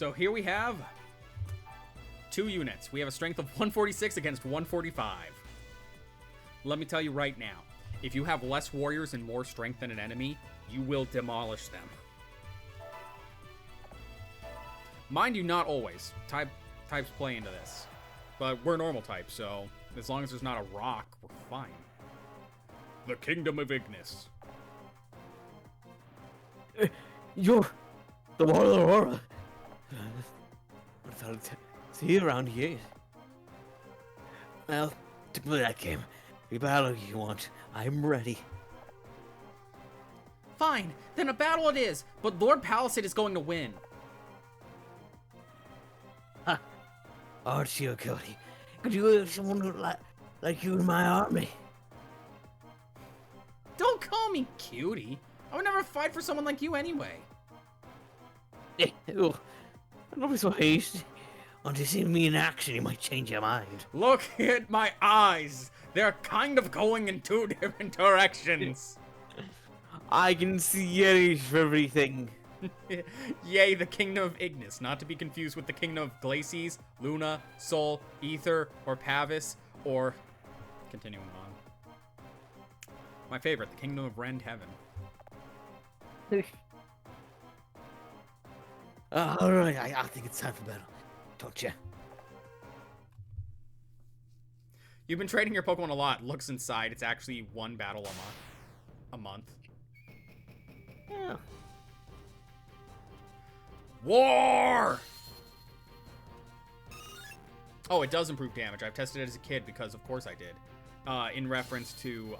So here we have 2 units. We have a strength of 146 against 145. Let me tell you right now, if you have less warriors and more strength than an enemy, you will demolish them. Mind you, not always. Types play into this. But we're normal types, so as long as there's not a rock, we're fine. The Kingdom of Ignis. You're the War of the World. I felt see you around here. Well, to play that game, the battle you want, I'm ready. Fine, then a battle it is, but Lord Palisade is going to win. Ha! Aren't you, Cody? Could you have someone like you in my army? Don't call me cutie. I would never fight for someone like you anyway. Ew. Don't be so hasty. Once you see me in action, you might change your mind. Look at my eyes. They're kind of going in 2 different directions. I can see everything. Yay, the Kingdom of Ignis, not to be confused with the Kingdom of Glacies, Luna, Sol, Ether, or Pavis, or... Continuing on. My favorite, the Kingdom of Rend Heaven. Alright, I think it's time for battle. Don't you? You've been training your Pokemon a lot. Looks inside, it's actually 1 battle a month. Yeah. War! Oh, it does improve damage. I've tested it as a kid because, of course, I did. In reference to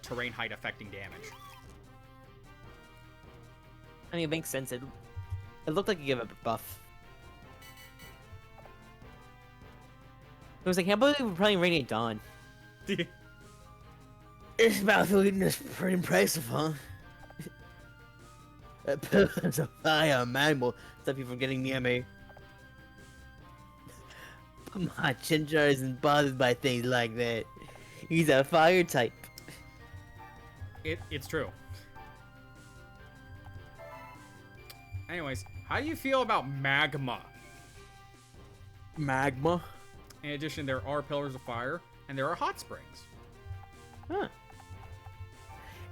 terrain height affecting damage. I mean, it makes sense. It looked like you gave it a buff. It was like, I can't believe we're playing Radiant Dawn. This battlefield is pretty impressive, huh? That pillars of fire, man, will stop you from getting near me. My Chinchar isn't bothered by things like that. He's a fire type. It's true. Anyways, how do you feel about magma? Magma? In addition, there are pillars of fire, and there are hot springs. Huh.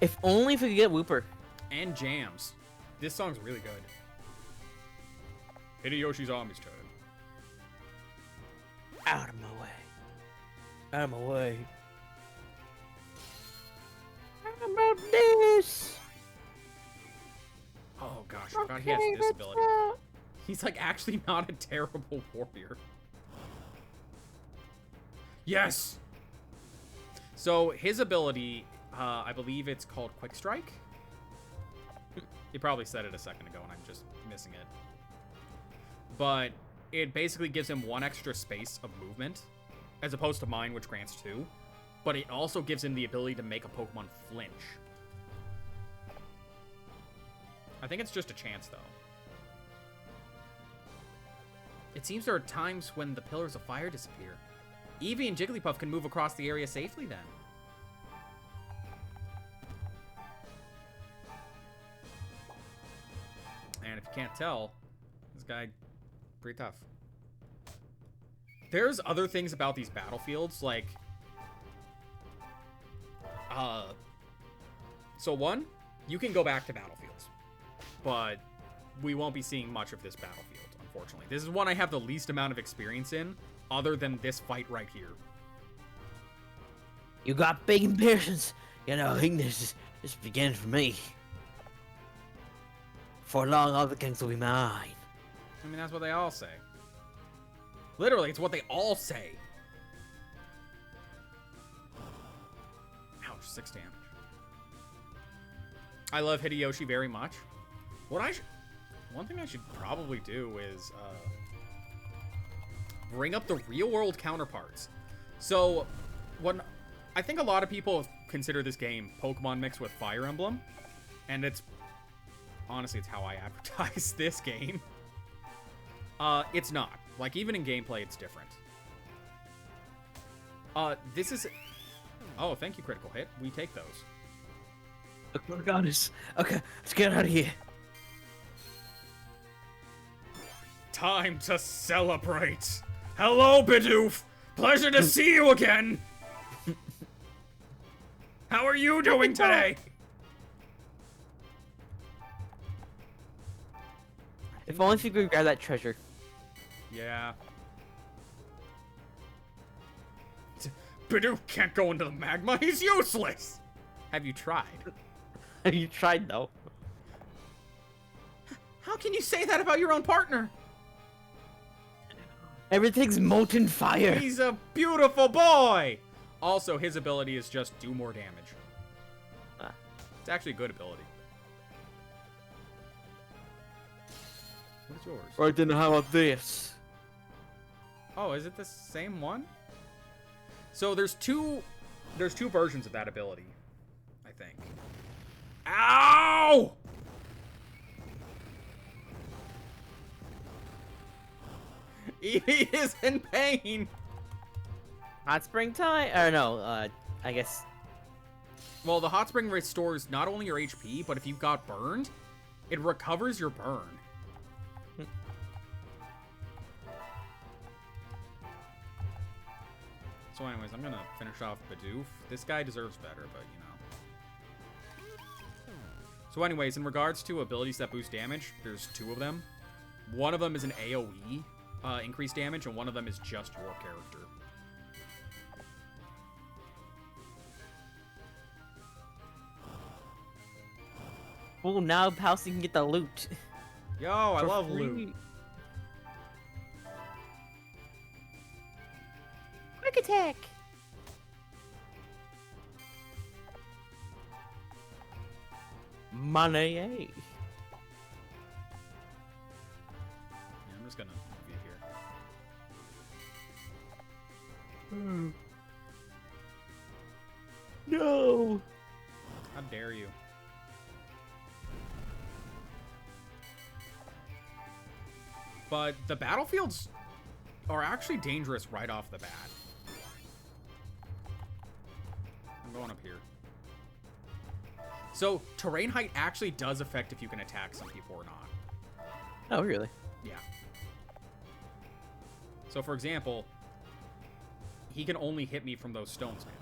If only if we could get Wooper. And jams. This song's really good. Hideyoshi's army's turn. Out of my way. Out of my way. How about this? Oh gosh, I forgot he has this ability. He's like actually not a terrible warrior. Yes! So his ability, I believe it's called Quick Strike. He probably said it a second ago and I'm just missing it. But it basically gives him 1 extra space of movement, as opposed to mine, which grants 2. But it also gives him the ability to make a Pokemon flinch. I think it's just a chance, though. It seems there are times when the pillars of fire disappear. Eevee and Jigglypuff can move across the area safely then. And if you can't tell, this guy, pretty tough. There's other things about these battlefields, like... So 1, you can go back to battlefields. But we won't be seeing much of this battlefield, unfortunately. This is one I have the least amount of experience in, other than this fight right here. You got big ambitions. You know, Ignis is beginning for me. For long, all the kings will be mine. I mean, that's what they all say. Literally, it's what they all say. Ouch, 6 damage. I love Hideyoshi very much. One thing I should probably do is bring up the real-world counterparts. So, I think a lot of people consider this game Pokemon mixed with Fire Emblem, and honestly, it's how I advertise this game. It's not. Like, even in gameplay, it's different. This is... Oh, thank you, Critical Hit. We take those. Oh, goddess. Okay, let's get out of here. time to celebrate. Hello, Bidoof. Pleasure to see you again. How are you doing today? If only you could grab that treasure. Yeah. Bidoof can't go into the magma. He's useless. Have you tried? Have you tried though? How can you say that about your own partner? Everything's molten fire. He's a beautiful boy. Also, his ability is just do more damage. Ah. It's actually a good ability. What is yours? Right then, how about this? Oh, is it the same one? So there's two versions of that ability, I think. Ow! Eevee is in pain. Hot spring time? Or no, I guess. Well, the hot spring restores not only your HP, but if you got burned, it recovers your burn. So anyways, I'm gonna finish off Bidoof. This guy deserves better, but you know. So anyways, in regards to abilities that boost damage, there's two of them. One of them is an AoE increased damage, and one of them is just your character. Oh, now Palsy can get the loot. Yo, I For love free. loot. Quick attack. Money. Yeah, I'm just gonna move you here. No. How dare you? But the battlefields are actually dangerous right off the bat. I'm going up here. So, terrain height actually does affect if you can attack some people or not. Oh, really? Yeah. So, for example, he can only hit me from those stones now.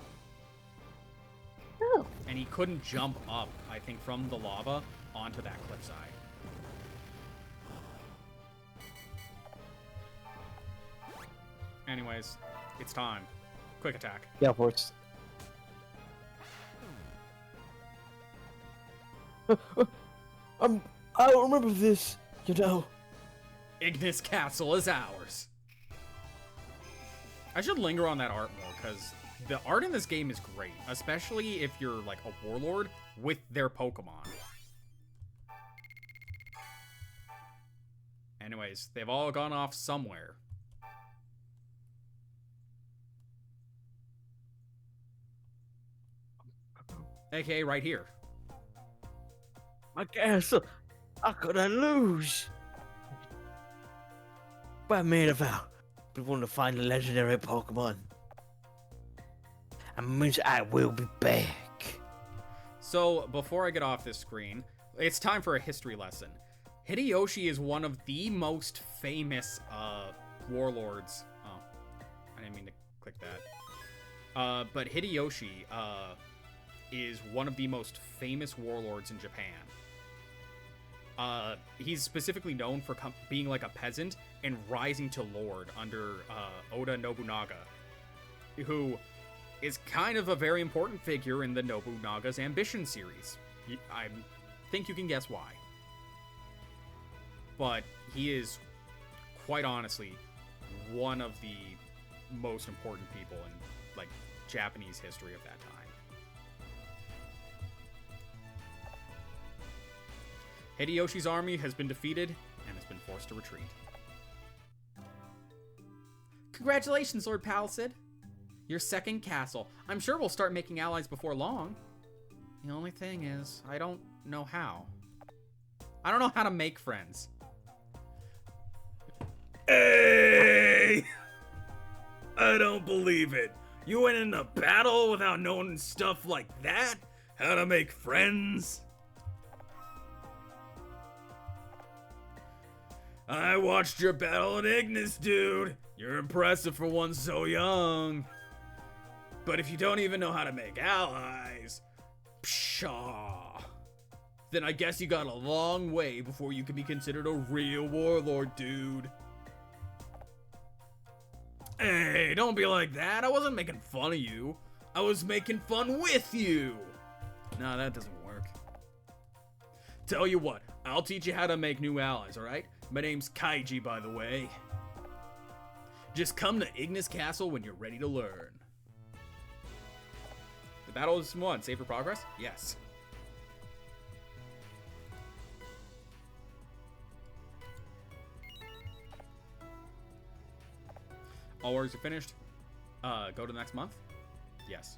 Oh. And he couldn't jump up, I think, from the lava onto that cliffside. Anyways, it's time. Quick attack. Yeah, of course. I don't remember this, you know. Ignis Castle is ours. I should linger on that art more, because the art in this game is great, especially if you're, like, a warlord with their Pokemon. Anyways, they've all gone off somewhere. AKA right here. My castle, how could I lose? But I made a vow. We want to find the legendary Pokemon. And means I will be back. So, before I get off this screen, it's time for a history lesson. Hideyoshi is one of the most famous warlords. Oh, I didn't mean to click that. But Hideyoshi is one of the most famous warlords in Japan. He's specifically known for being like a peasant and rising to lord under Oda Nobunaga, who is kind of a very important figure in the Nobunaga's Ambition series. I think you can guess why. But he is, quite honestly, one of the most important people in, like, Japanese history of that time. Hideyoshi's army has been defeated and has been forced to retreat. Congratulations, Lord Palisade. Your second castle. I'm sure we'll start making allies before long. The only thing is, I don't know how. I don't know how to make friends. Hey! I don't believe it. You went in a battle without knowing stuff like that? How to make friends? I watched your battle at Ignis, dude. You're impressive for one so young. But if you don't even know how to make allies, pshaw, then I guess you got a long way before you can be considered a real warlord, dude. Hey, don't be like that. I wasn't making fun of you. I was making fun with you. Nah, that doesn't work. Tell you what, I'll teach you how to make new allies, alright? My name's Kaiji, by the way. Just come to Ignis Castle when you're ready to learn. The battle is won. Save for progress? Yes. All orders are finished. Go to the next month? Yes.